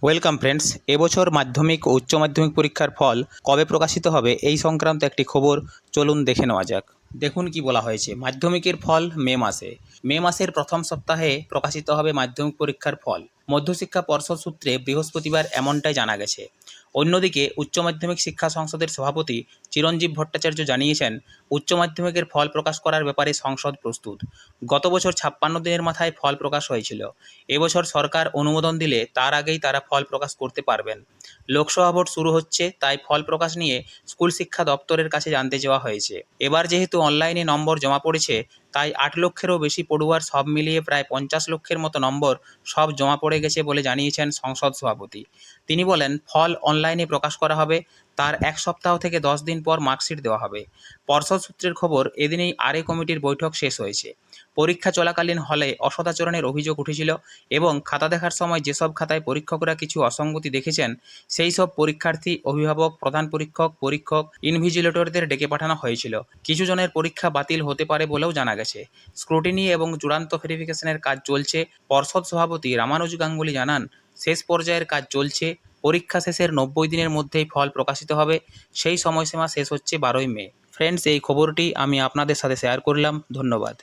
Welcome friends, এবছর মাধ্যমিক ও উচ্চ মাধ্যমিক পরীক্ষার ফল কবে প্রকাশিত হবে এই সংক্রান্ত একটি খবর চলুন দেখে নেওয়া যাক। দেখুন কি বলা হয়েছে। মাধ্যমিকের ফল মে মাসের প্রথম সপ্তাহে প্রকাশিত হবে মাধ্যমিক পরীক্ষার ফল। মধ্যশিক্ষা পর্ষদ সূত্রে বৃহস্পতিবার এমনটাই জানা গেছে। অন্যদিকে উচ্চ মাধ্যমিক শিক্ষা সংসদের সভাপতি চিরঞ্জীব ভট্টাচার্য জানিয়েছেন, উচ্চ মাধ্যমিকের ফল প্রকাশ করার ব্যাপারে সংসদ প্রস্তুত। গত বছর 56 দিনের মাথায় ফল প্রকাশ হয়েছিল। এবছর সরকার অনুমোদন দিলে তার আগেই তারা ফল প্রকাশ করতে পারবেন। লোকসভা ভোট শুরু হচ্ছে, তাই ফল প্রকাশ নিয়ে স্কুল শিক্ষা দপ্তরের কাছে জানতে চাওয়া হয়েছে। এবার যেহেতু অনলাইনে নম্বর জমা পড়েছে, তাই 8 লক্ষেরও বেশি পড়ুয়ার সব মিলিয়ে প্রায় 50 লক্ষের মতো নম্বর সব জমা পড়ে গেছে বলে জানিয়েছেন সংসদ সভাপতি। তিনি বলেন, ফল অনলাইনে প্রকাশ করা হবে, তার 1 সপ্তাহ থেকে 10 দিন পর মার্কশিট দেওয়া হবে। পর্ষদ সূত্রের খবর, এদিনেই আরএ কমিটির বৈঠক শেষ হয়েছে। পরীক্ষা চলাকালীন হলে অসদাচরণের অভিযোগ উঠেছিল এবং খাতা দেখার সময় যেসব খাতায় পরীক্ষকরা কিছু অসঙ্গতি দেখেছেন, সেই সব পরীক্ষার্থী, অভিভাবক, প্রধান পরীক্ষক, ইনভিজিলেটরদের ডেকে পাঠানো হয়েছিল। কিছু জনের পরীক্ষা বাতিল হতে পারে বলেও জানা গেছে। স্ক্রুটিনি এবং চূড়ান্ত ভেরিফিকেশনের কাজ চলছে। পর্ষদ সভাপতি রামানুজ গাঙ্গুলি জানান, শেষ পর্যায়ের কাজ চলছে। পরীক্ষা শেষের 90 দিনের মধ্যেই ফল প্রকাশিত হবে। সেই সময়সীমা শেষ হচ্ছে 12ই মে। ফ্রেন্ডস, এই খবরটি আমি আপনাদের সাথে শেয়ার করলাম। ধন্যবাদ।